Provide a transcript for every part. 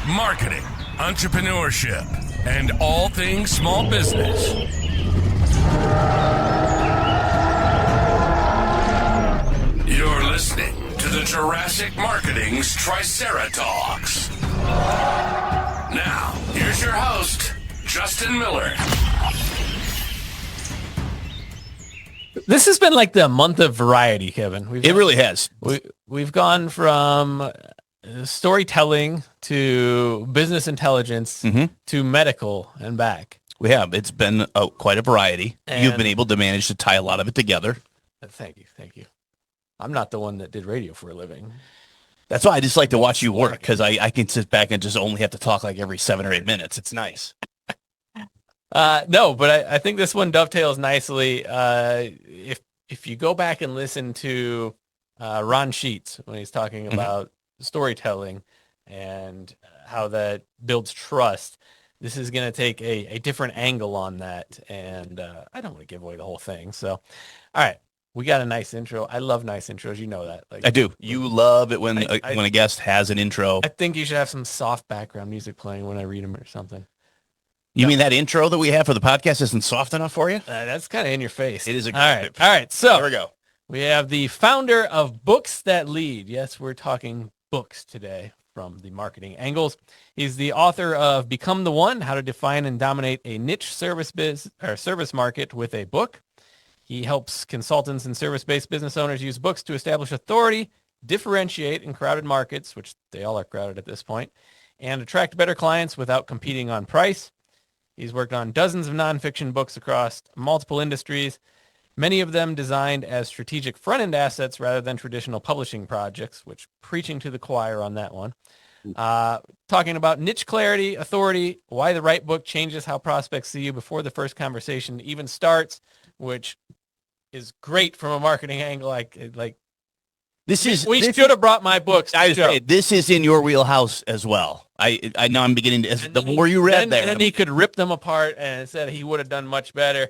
marketing, entrepreneurship, and all things small business. You're listening to the Jurassic Marketing's Triceratops. Now, here's your host, Justin Miller. This has been like the month of variety, Kevin. It really has. We've gone from storytelling to business intelligence to medical and back. We have. It's been quite a variety. And you've been able to manage to tie a lot of it together. Thank you. I'm not the one that did radio for a living. That's why I just like to watch you work, because I can sit back and just only have to talk like every 7 or 8 minutes. It's nice. No, but I think this one dovetails nicely. If you go back and listen to Ron Sheets when he's talking about storytelling and how that builds trust, this is going to take a different angle on that. And I don't want to give away the whole thing. So, all right, we got a nice intro. I love nice intros. You know that. I do. You love it when a guest has an intro. I think you should have some soft background music playing when I read them or something. You mean that intro that we have for the podcast isn't soft enough for you? That's kind of in your face. It is. All right. So there we go. We have the founder of Books That Lead. Yes, we're talking books today from the marketing angles. He's the author of Become the One: How to Define and Dominate a Niche Service Market with a Book. He helps consultants and service-based business owners use books to establish authority, differentiate in crowded markets, which they all are crowded at this point, and attract better clients without competing on price. He's worked on dozens of nonfiction books across multiple industries, many of them designed as strategic front-end assets rather than traditional publishing projects, which preaching to the choir on that one. Talking about niche clarity, authority, why the right book changes how prospects see you before the first conversation even starts, which is great from a marketing angle. We should have brought my books. This is in your wheelhouse as well. I know I'm beginning to, the more you read there. And then he could rip them apart and said he would have done much better.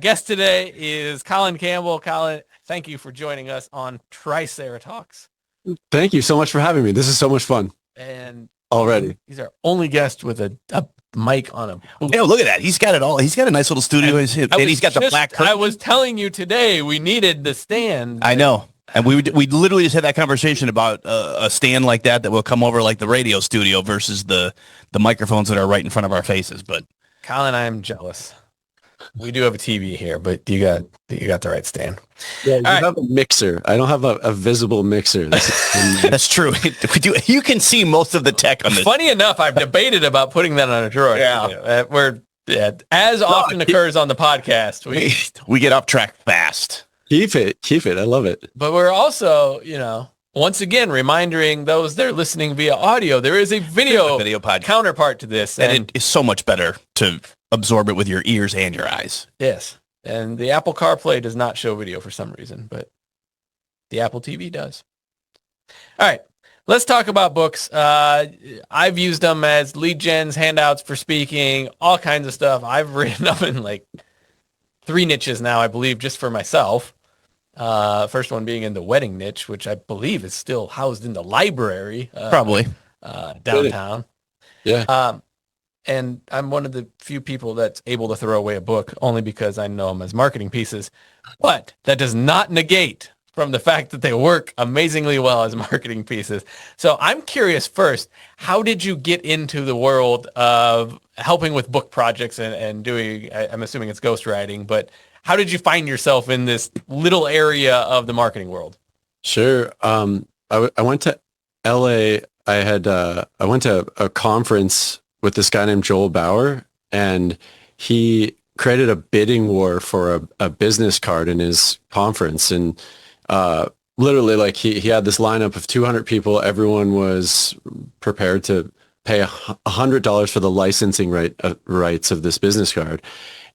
Guest today is Colin Campbell. Colin, thank you for joining us on Triceratops. Thank you so much for having me. This is so much fun. And already. He's our only guest with a mic on him. Yeah, look at that. He's got it all. He's got a nice little studio. And he's got the black curtain. I was telling you today we needed the stand. I know. And we literally just had that conversation about a stand like that will come over like the radio studio versus the microphones that are right in front of our faces. But Colin, I'm jealous. We do have a TV here, but you got the right stand. Yeah, you have a mixer. I don't have a visible mixer. That's true. You can see most of the tech on this. Funny enough, I've debated about putting that on a drawer. Yeah. As often occurs on the podcast, we get off track fast. Keep it. I love it. But we're also, once again, reminding those that are listening via audio, there is a video podcast counterpart to this. And it is so much better to absorb it with your ears and your eyes. Yes. And the Apple CarPlay does not show video for some reason, but the Apple TV does. All right. Let's talk about books. I've used them as lead gens, handouts for speaking, all kinds of stuff. I've written them in like 3 niches now, I believe, just for myself. First one being in the wedding niche, which I believe is still housed in the library. Probably. Downtown. Yeah. And I'm one of the few people that's able to throw away a book only because I know them as marketing pieces. But that does not negate from the fact that they work amazingly well as marketing pieces. So I'm curious first, how did you get into the world of helping with book projects and doing, I'm assuming it's ghostwriting, but how did you find yourself in this little area of the marketing world? Sure. I went to LA. I went to a conference with this guy named Joel Bauer, and he created a bidding war for a business card in his conference. And literally, like he had this lineup of 200 people. Everyone was prepared to pay $100 for the licensing rights of this business card.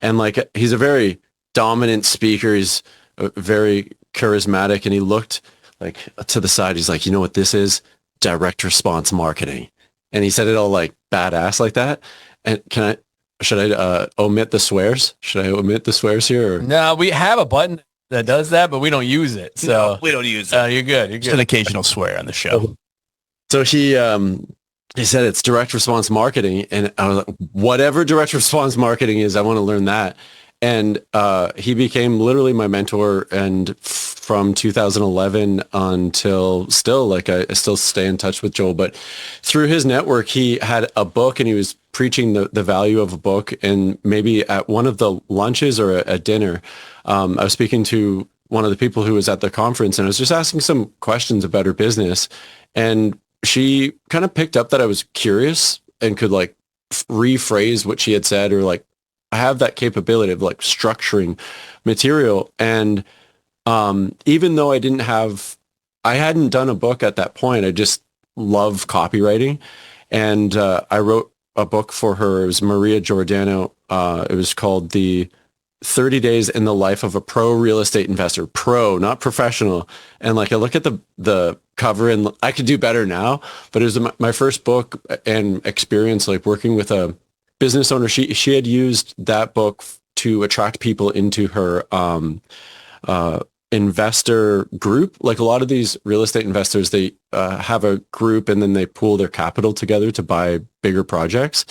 And like, he's a very dominant speaker. He's very charismatic, and he looked like to the side. He's like, you know what this is? Direct response marketing. And he said it all like badass like that. And should I omit the swears? Should I omit the swears here? Or? No, we have a button that does that, but we don't use it. So no, we don't use it. You're good. Just an occasional swear on the show. So he he said it's direct response marketing. And I was like, whatever direct response marketing is, I want to learn that. And he became literally my mentor. And from 2011 until still, like I still stay in touch with Joel. But through his network, he had a book and he was preaching the value of a book. And maybe at one of the lunches or a dinner, I was speaking to one of the people who was at the conference, and I was just asking some questions about her business. And she kind of picked up that I was curious and could like rephrase what she had said, or like I have that capability of like structuring material. And even though I hadn't done a book at that point, I just love copywriting. And I wrote a book for her. It was Maria Giordano. It was called The 30 Days in the Life of a Pro Real Estate Investor. Pro, not professional. And like I look at the cover and I could do better now, but it was my first book and experience like working with a business owner. She had used that book to attract people into her investor group. Like a lot of these real estate investors, they have a group and then they pool their capital together to buy bigger projects.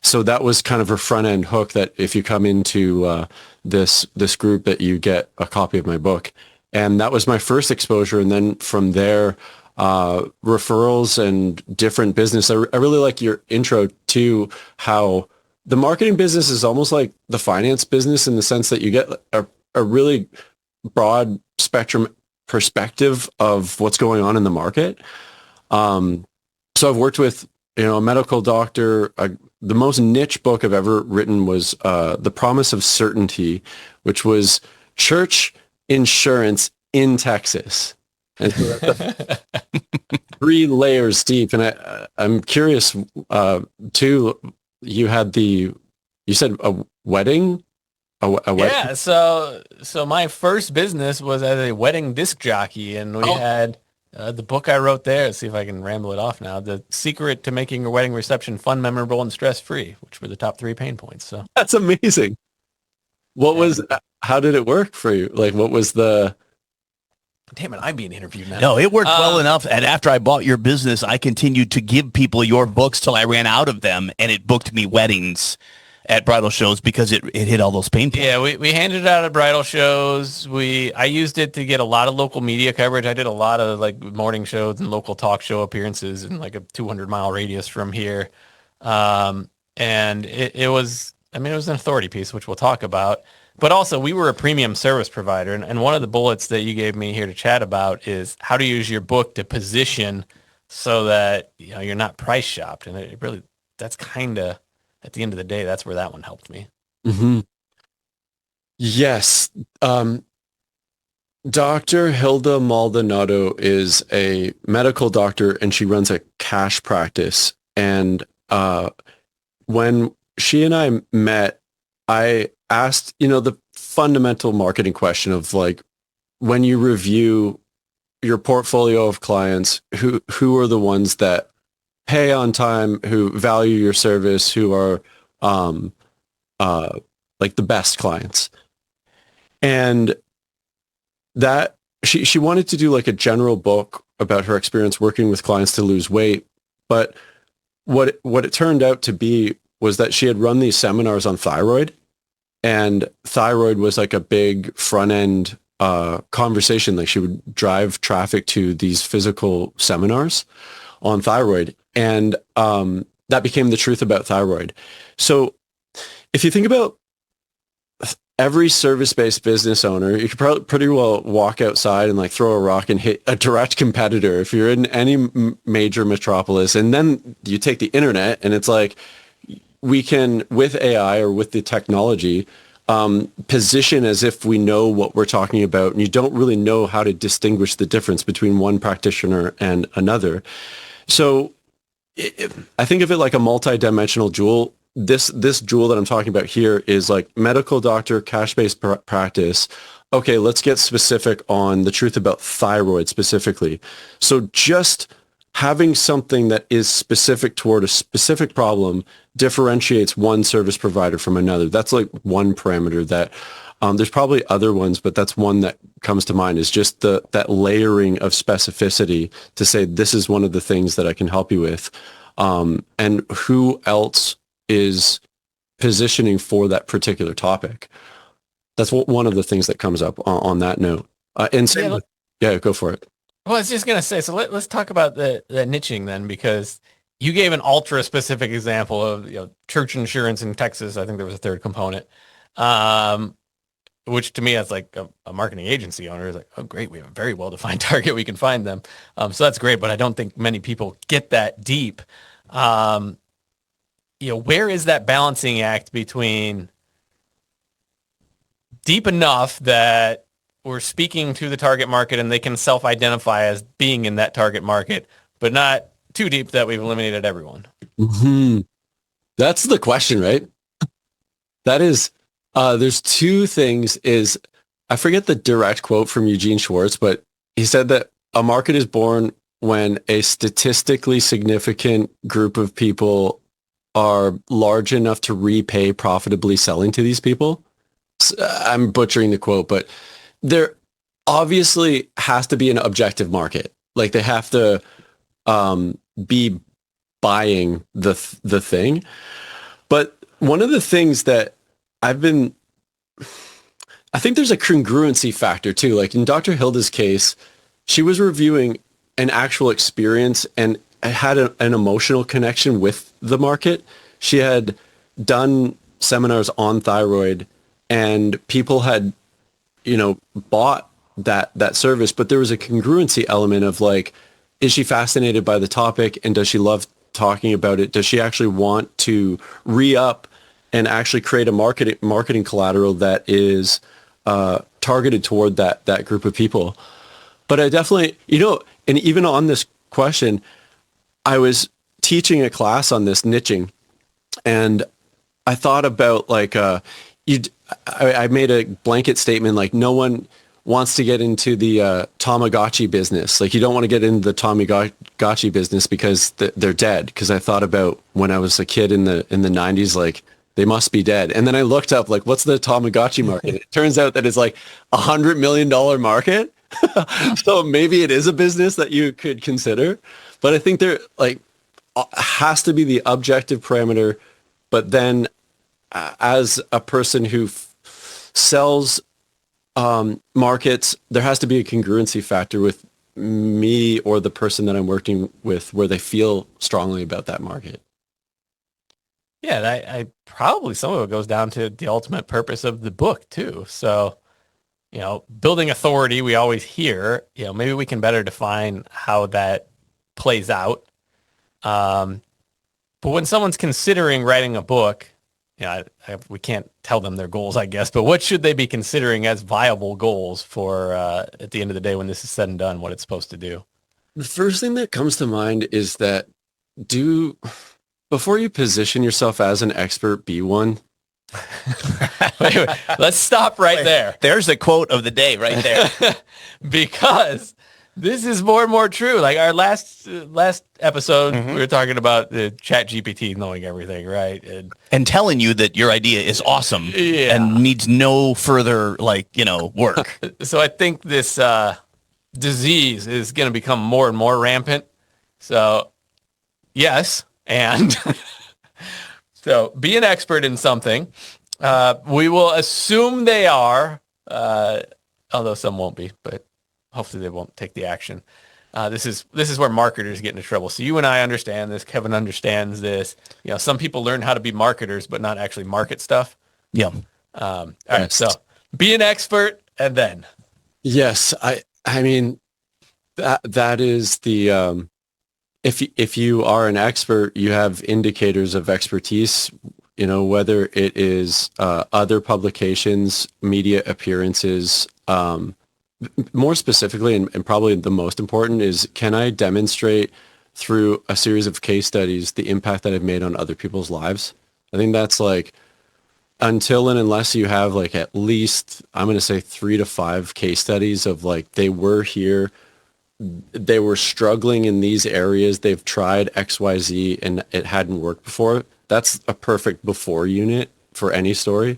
So that was kind of her front end hook, that if you come into this group that you get a copy of my book. And that was my first exposure. And then from there, referrals and different business. I really like your intro to how the marketing business is almost like the finance business, in the sense that you get a really broad spectrum perspective of what's going on in the market. So I've worked with, a medical doctor. The most niche book I've ever written was The Promise of Certainty, which was church insurance in Texas. And so that's 3 layers deep. And I'm curious, too, you said a wedding? A wedding? Yeah, so my first business was as a wedding disc jockey, and we had the book I wrote there. Let's see if I can ramble it off now. The Secret to Making Your Wedding Reception Fun, Memorable, and Stress-Free, which were the top 3 pain points. So that's amazing. How did it work for you? Like, what was the... Damn it, I'm being interviewed now. No, it worked well enough. And after I bought your business, I continued to give people your books till I ran out of them, and it booked me weddings at bridal shows because it hit all those pain points. Yeah, we handed it out at bridal shows. I used it to get a lot of local media coverage. I did a lot of like morning shows and local talk show appearances in like a 200-mile radius from here. And it was an authority piece, which we'll talk about. But also, we were a premium service provider, and one of the bullets that you gave me here to chat about is how to use your book to position so that you're not price shopped. And it really, that's kind of, at the end of the day, that's where that one helped me. Mm-hmm. Yes. Dr. Hilda Maldonado is a medical doctor, and she runs a cash practice. And when she and I met, I asked, the fundamental marketing question of like, when you review your portfolio of clients, who are the ones that pay on time, who value your service, who are like the best clients? And that she wanted to do like a general book about her experience working with clients to lose weight. But what it turned out to be was that she had run these seminars on thyroid. And thyroid was like a big front end conversation. Like she would drive traffic to these physical seminars on thyroid. And that became the truth about thyroid. So if you think about every service-based business owner, you could pretty well walk outside and like throw a rock and hit a direct competitor if you're in any major metropolis. And then you take the internet and it's like, we can, with AI or with the technology, position as if we know what we're talking about, and you don't really know how to distinguish the difference between one practitioner and another. So I think of it like a multi-dimensional jewel. This jewel that I'm talking about here is like medical doctor, cash-based practice. Okay, let's get specific on the truth about thyroid specifically. So just having something that is specific toward a specific problem differentiates one service provider from another. That's like one parameter that there's probably other ones, but that's one that comes to mind, is just that layering of specificity to say, this is one of the things that I can help you with. and who else is positioning for that particular topic. That's one of the things that comes up on that note. And same go for it. Well, I was just gonna say, so let's talk about the niching then, because you gave an ultra specific example of church insurance in Texas. I think there was a third component, which to me as like a marketing agency owner is like, oh great, we have a very well defined target, we can find them. So that's great, but I don't think many people get that deep. Where is that balancing act between deep enough that we're speaking to the target market and they can self-identify as being in that target market, but not too deep that we've eliminated everyone? Mm-hmm. That's the question, right? That is, there's two things. I forget the direct quote from Eugene Schwartz, but he said that a market is born when a statistically significant group of people are large enough to repay profitably selling to these people. I'm butchering the quote, but there obviously has to be an objective market. Like they have to be buying the thing. But one of the things that I think there's a congruency factor too. Like in Dr. Hilda's case, she was reviewing an actual experience and had an emotional connection with the market. She had done seminars on thyroid and people had, bought that service, but there was a congruency element of like, is she fascinated by the topic and does she love talking about it? Does she actually want to re-up and actually create a marketing collateral that is targeted toward that group of people? But I definitely, and even on this question, I was teaching a class on this niching, and I thought about like, I made a blanket statement like no one wants to get into the Tamagotchi business. Like you don't want to get into the Tamagotchi business because they're dead. Because I thought about when I was a kid in the 90s, like they must be dead. And then I looked up like what's the Tamagotchi market? It turns out that it's like $100 million market. So maybe it is a business that you could consider. But I think there like has to be the objective parameter. But then as a person who sells markets, there has to be a congruency factor with me or the person that I'm working with where they feel strongly about that market. Yeah, I probably some of it goes down to the ultimate purpose of the book too. So, building authority, we always hear, maybe we can better define how that plays out. But when someone's considering writing a book, we can't tell them their goals, I guess, but what should they be considering as viable goals for at the end of the day when this is said and done, what it's supposed to do? The first thing that comes to mind is that before you position yourself as an expert, be one. Wait, let's stop right there. There's the quote of the day right there. Because this is more and more true. Like our last episode, we were talking about the Chat GPT knowing everything, right? And telling you that your idea is awesome and needs no further, work. So I think this disease is going to become more and more rampant. So yes, and so be an expert in something. We will assume they are, although some won't be, but hopefully they won't take the action. This is where marketers get into trouble. So you and I understand this. Kevin understands this. Some people learn how to be marketers, but not actually market stuff. Yeah. All right. So be an expert, and then. Yes, I mean that is the if you are an expert, you have indicators of expertise. Whether it is other publications, media appearances. More specifically, and probably the most important is, can I demonstrate through a series of case studies the impact that I've made on other people's lives? I think that's like, until and unless you have like at least, I'm going to say 3 to 5 case studies of like, they were here, they were struggling in these areas, they've tried XYZ and it hadn't worked before. That's a perfect before unit for any story.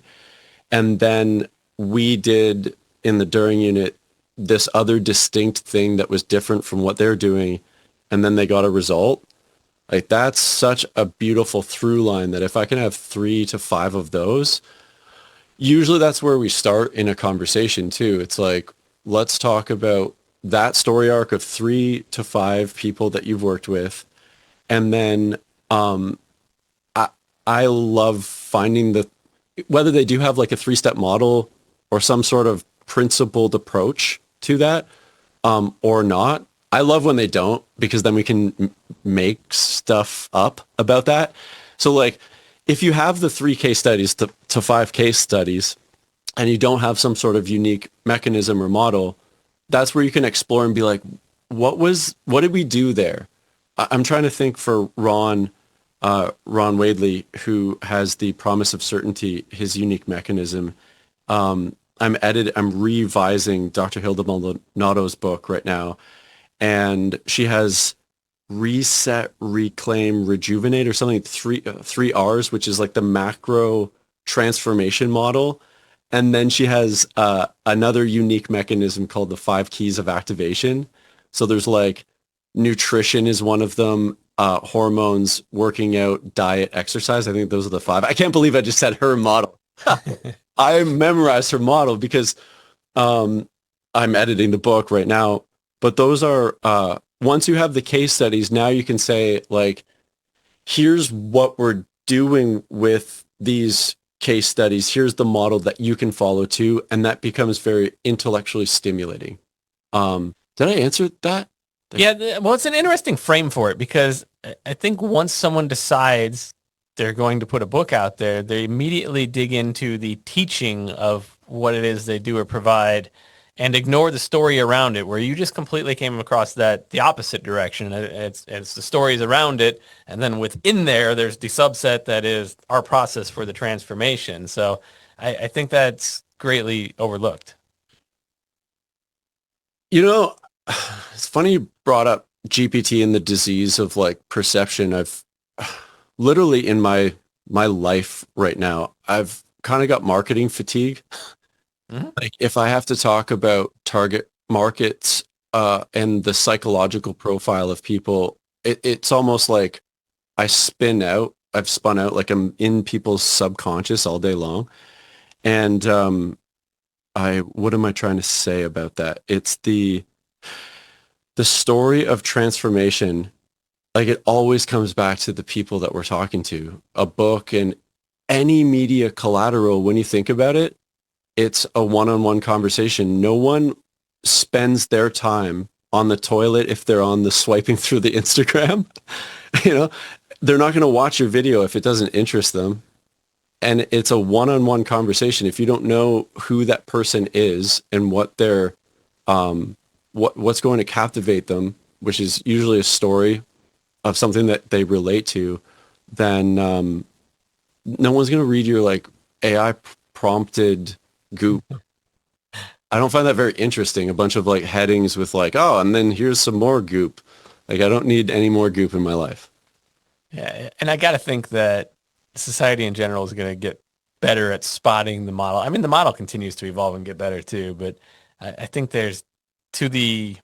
And then we did in the during unit this other distinct thing that was different from what they're doing, and then they got a result. Like that's such a beautiful through line that if I can have 3 to 5 of those, usually that's where we start in a conversation too. It's like, let's talk about that story arc of 3 to 5 people that you've worked with. And then I love finding whether they do have like a 3-step model or some sort of principled approach to that or not. I love when they don't, because then we can make stuff up about that. So like if you have the 3 case studies to 5 case studies and you don't have some sort of unique mechanism or model, that's where you can explore and be like, what did we do there? I'm trying to think for Ron Wadley, who has the Promise of Certainty, his unique mechanism. I'm revising Dr. Hilda Maldonado's book right now, and she has reset, reclaim, rejuvenate, or something, three R's, which is like the macro transformation model. And then she has another unique mechanism called the 5 keys of activation. So there's like nutrition is one of them, hormones, working out, diet, exercise. I think those are the 5. I can't believe I just said her model. I memorized her model because I'm editing the book right now. But those are, once you have the case studies, now you can say, like, here's what we're doing with these case studies. Here's the model that you can follow too. And that becomes very intellectually stimulating. Did I answer that? Yeah, well, it's an interesting frame for it, because I think once someone decides they're going to put a book out there, they immediately dig into the teaching of what it is they do or provide and ignore the story around it, where you just completely came across the opposite direction. It's the stories around it, and then within there's the subset that is our process for the transformation. So I think that's greatly overlooked. You know, it's funny you brought up GPT and the disease of like perception. I've literally in my life right now, I've kind of got marketing fatigue. Mm-hmm. Like if I have to talk about target markets and the psychological profile of people, it's almost like I've spun out like I'm in people's subconscious all day long. And what am I trying to say about that? It's the story of transformation. Like it always comes back to the people that we're talking to. A book and any media collateral, when you think about it, it's a one-on-one conversation. No one spends their time on the toilet if they're on the swiping through the Instagram. You know, they're not going to watch your video if it doesn't interest them. And it's a one-on-one conversation. If you don't know who that person is and what they're, what's going to captivate them, which is usually a story of something that they relate to, then no one's going to read your like AI prompted goop. I don't find that very interesting. A bunch of like headings with like, oh, and then here's some more goop. Like I don't need any more goop in my life. Yeah, and I got to think that society in general is going to get better at spotting the model. I mean, the model continues to evolve and get better too, but I think there's, to the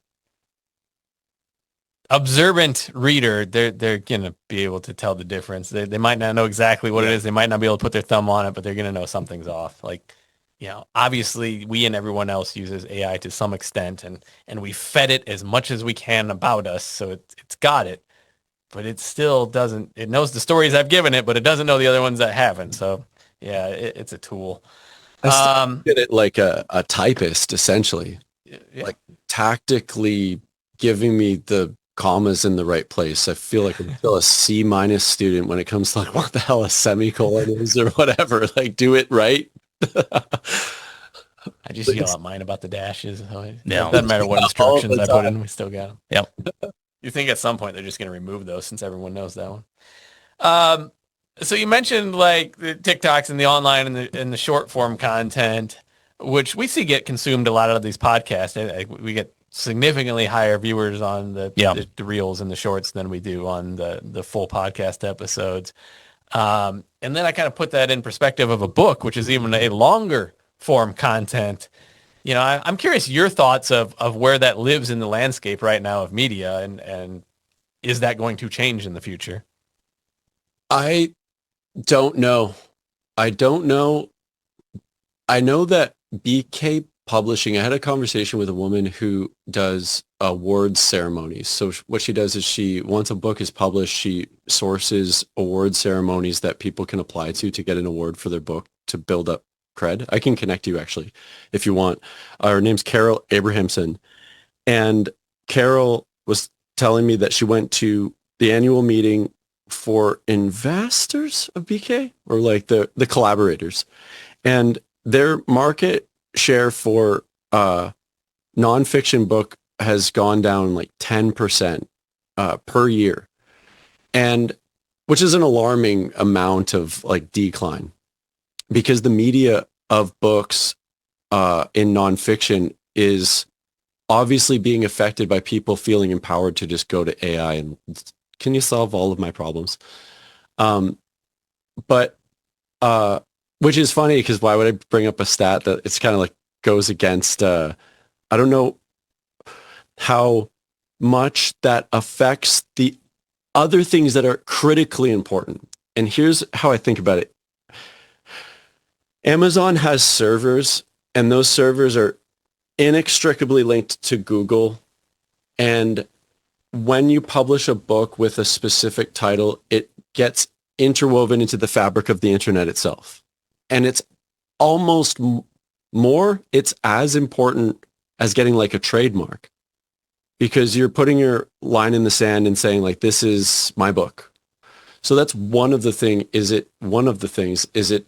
observant reader, they're going to be able to tell the difference. They might not know exactly what it is. They might not be able to put their thumb on it, but they're going to know something's off. Like, you know, obviously we and everyone else uses AI to some extent, and we fed it as much as we can about us. So it's got it, but it still doesn't, it knows the stories I've given it, but it doesn't know the other ones that haven't. So yeah, it's a tool. I still get it like a typist, essentially. Yeah. Like tactically giving me the commas in the right place. I feel like I'm still a C- student when it comes to like what the hell a semicolon is or whatever. Like do it right. I just yell at mine about the dashes. So it No. doesn't matter what instructions I put in, we still got them. Yep. You think at some point they're just going to remove those, since everyone knows that one. So you mentioned like the TikToks and the online and the short form content, which we see get consumed a lot of these podcasts. We get significantly higher viewers on the reels and the shorts than we do on the full podcast episodes. And then I kind of put that in perspective of a book, which is even a longer form content. You know, I'm curious your thoughts of where that lives in the landscape right now of media, and is that going to change in the future? I don't know. I don't know. I know that BK Publishing, I had a conversation with a woman who does awards ceremonies. So what she does is once a book is published, she sources award ceremonies that people can apply to get an award for their book to build up cred. I can connect you actually if you want. Her name's Carol Abrahamson. And Carol was telling me that she went to the annual meeting for investors of BK, or like the collaborators. And their market share for nonfiction book has gone down like 10% per year, and which is an alarming amount of like decline, because the media of books in nonfiction is obviously being affected by people feeling empowered to just go to AI and can you solve all of my problems? But which is funny, because why would I bring up a stat that it's kind of like goes against, I don't know how much that affects the other things that are critically important. And here's how I think about it. Amazon has servers, and those servers are inextricably linked to Google. And when you publish a book with a specific title, it gets interwoven into the fabric of the internet itself. And it's almost it's as important as getting like a trademark, because you're putting your line in the sand and saying like, this is my book. So that's one of the things it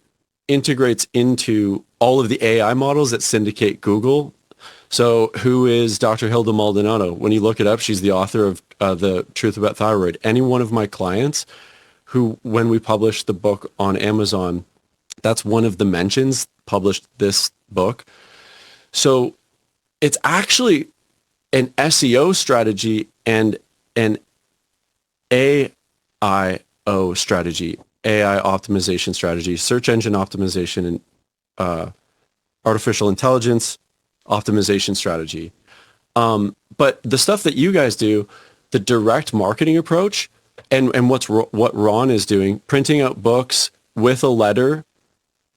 integrates into all of the AI models that syndicate Google. So who is Dr. Hilda Maldonado? When you look it up, she's the author of The Truth About Thyroid. Any one of my clients who, when we published the book on Amazon, that's one of the mentions, published this book. So it's actually an SEO strategy and an AIO strategy, AI optimization strategy, search engine optimization, and artificial intelligence optimization strategy. But the stuff that you guys do, the direct marketing approach, and what Ron is doing, printing out books with a letter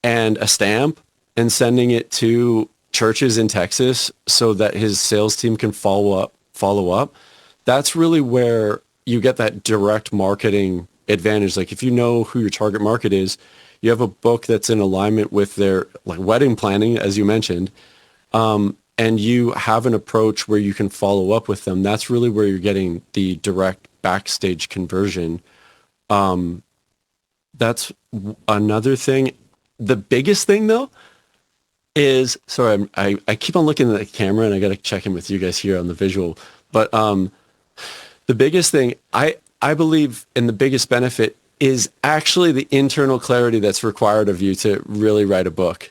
and a stamp and sending it to churches in Texas so that his sales team can follow up. That's really where you get that direct marketing advantage. Like if you know who your target market is, you have a book that's in alignment with their like wedding planning, as you mentioned, and you have an approach where you can follow up with them. That's really where you're getting the direct backstage conversion. That's another thing. The biggest thing though is, sorry, I keep on looking at the camera and I got to check in with you guys here on the visual, but the biggest thing I believe, and the biggest benefit, is actually the internal clarity that's required of you to really write a book.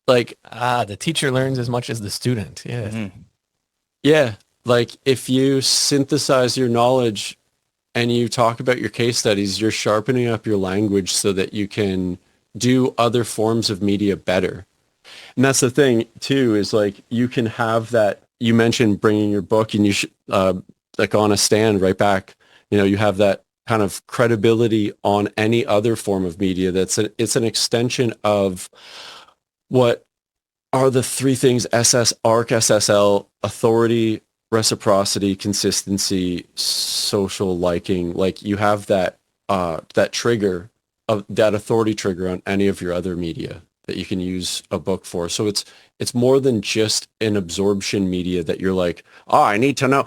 Like, the teacher learns as much as the student. Yeah. Mm-hmm. Yeah. Like if you synthesize your knowledge and you talk about your case studies, you're sharpening up your language so that you can do other forms of media better. And that's the thing too, is like you can have that. You mentioned bringing your book, and you should like on a stand right back, you have that kind of credibility on any other form of media. It's an extension of what are the three things: ARC, SSL, authority, reciprocity, consistency, social liking. Like you have that trigger of that authority trigger on any of your other media that you can use a book for. So it's more than just an absorption media that you're like, oh, I need to know,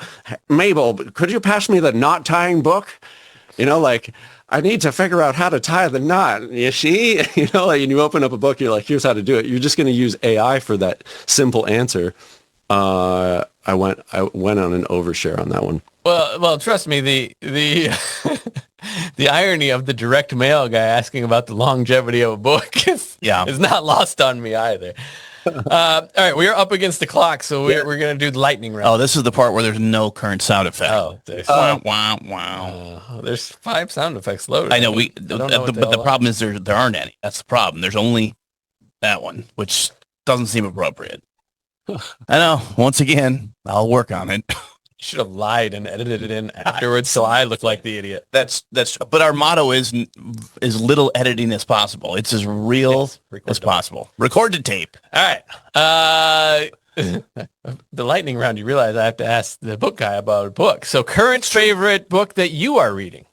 Mabel, could you pass me the knot tying book? Like I need to figure out how to tie the knot. You see, like, and you open up a book, you're like, here's how to do it. You're just going to use AI for that simple answer. I went on an overshare on that one. Well, trust me, the the irony of the direct mail guy asking about the longevity of a book is not lost on me either. All right, we are up against the clock, so we're going to do the lightning round. Oh, this is the part where there's no current sound effect. Oh, there's, there's 5 sound effects loaded. I know but the problem is there aren't any. That's the problem. There's only that one, which doesn't seem appropriate. I know. Once again, I'll work on it. should have lied and edited it in afterwards, so I look like the idiot. That's but our motto is little editing as possible. It's as real as possible. Record to tape. All right. The lightning round, you realize I have to ask the book guy about a book. So current favorite book that you are reading?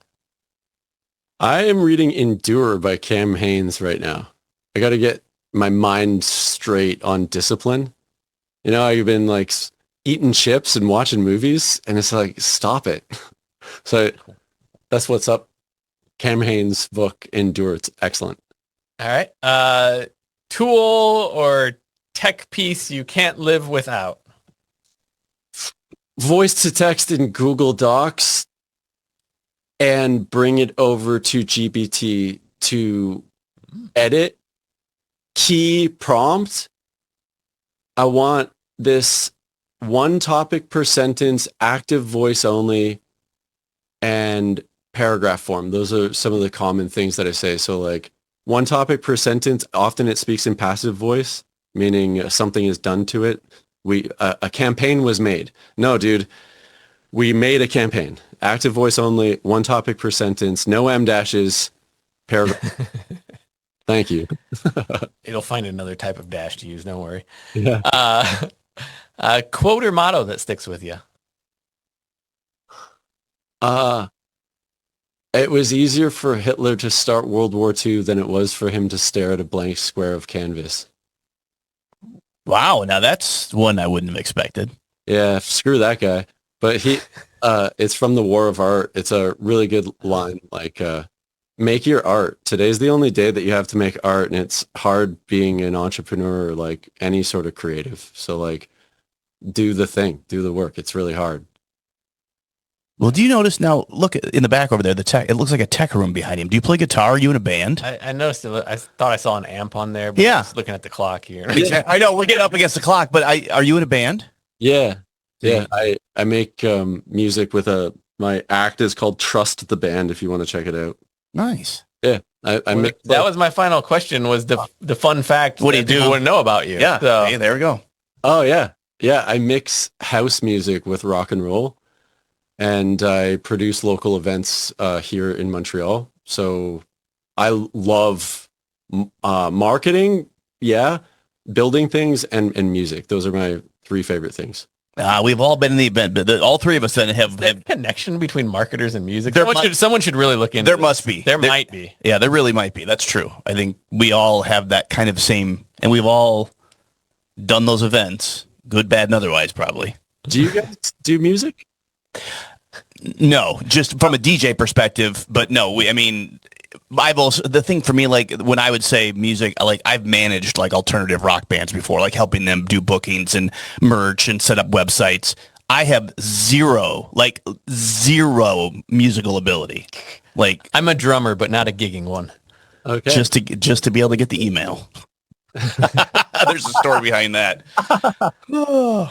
I am reading Endure by Cam Haynes right now. I got to get my mind straight on discipline. You know, I've been like eating chips and watching movies, and it's like, stop it. So that's what's up. Cam Haynes' book, Endure. It's excellent. All right. Tool or tech piece you can't live without? Voice to text in Google Docs and bring it over to GPT to edit key prompt. I want this one topic per sentence, active voice only, and paragraph form. Those are some of the common things that I say. So like one topic per sentence, often it speaks in passive voice, meaning something is done to it. A campaign was made. No, dude, we made a campaign. Active voice only, one topic per sentence, no M dashes, paragraph. Thank you. It'll find another type of dash to use. Don't worry. Yeah. Quote or motto that sticks with you? It was easier for Hitler to start World War II than it was for him to stare at a blank square of canvas. Wow, now that's one I wouldn't have expected. Yeah, screw that guy. But it's from The War of Art. It's a really good line. Like, make your art. Today's the only day that you have to make art, and it's hard being an entrepreneur or like any sort of creative. So like, do the thing, do the work. It's really hard. Well, do you notice now, look in the back over there, it looks like a tech room behind him. Do you play guitar? Are you in a band? I noticed it. I thought I saw an amp on there, but Yeah. I was looking at the clock here. I know, we're getting up against the clock, but are you in a band? Yeah. Yeah. I make music with my act is called Trust the Band, if you want to check it out. Nice. Yeah. I make That was my final question, was the fun fact What do you that people do? want to know about you. Yeah. So, Hey, there we go. Oh yeah. Yeah. I mix house music with rock and roll, and I produce local events here in Montreal. So I love marketing. Yeah. Building things and music. Those are my three favorite things. We've all been in the event, but all three of us then have connection between marketers and music. There Someone should really look into there this. must be. There might be. Yeah, there really might be. That's true. I think we all have that kind of same, and we've all done those events, good, bad, and otherwise, probably. Do you guys do music? No, just from a DJ perspective, but no, I've also, the thing for me, like when I would say music, like I've managed like alternative rock bands before, like helping them do bookings and merch and set up websites. I have zero musical ability. Like I'm a drummer, but not a gigging one. Okay. just to be able to get the email. There's a story behind that. No,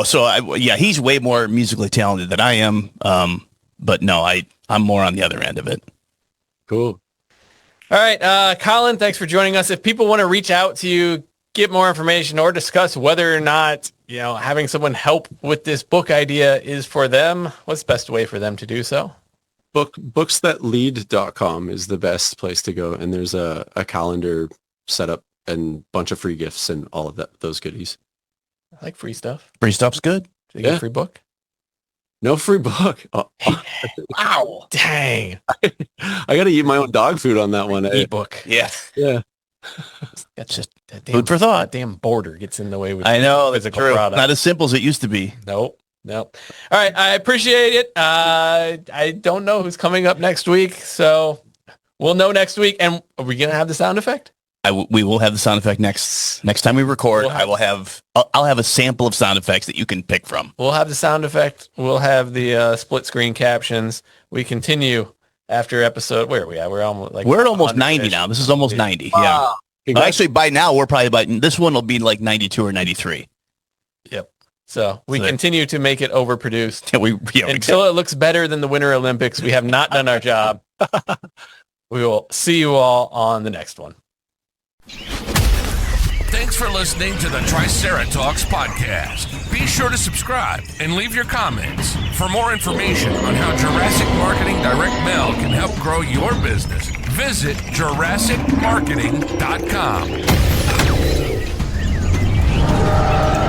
so he's way more musically talented than I am. But no, I'm more on the other end of it. Cool. All right, Colin, thanks for joining us. If people want to reach out to you, get more information, or discuss whether or not, having someone help with this book idea is for them, what's the best way for them to do so? Booksthatlead.com is the best place to go. And there's a calendar set up and bunch of free gifts and all of those goodies. I like free stuff. Free stuff's good. Do you get a free book? No free book. Oh. Wow. Dang. I got to eat my own dog food on that one. E-book. Yeah. Yeah. That's just that Food for thought. That damn border gets in the way with I know. That's physical true. product. Not as simple as it used to be. Nope. All right. I appreciate it. I don't know who's coming up next week, so we'll know next week. And are we going to have the sound effect? We will have the sound effect next time we record. I'll have a sample of sound effects that you can pick from. We'll have the sound effect. We'll have the split screen captions. We continue after episode. Where are we at? We're at almost 90 now. This is almost 90. Yeah. Actually, by now we're probably this one will be like 92 or 93. Yep. So we continue to make it overproduced until until it looks better than the Winter Olympics. We have not done our job. We will see you all on the next one. Thanks for listening to the Triceratops podcast. Be sure to subscribe and leave your comments. For more information on how Jurassic Marketing Direct Mail can help grow your business, visit JurassicMarketing.com.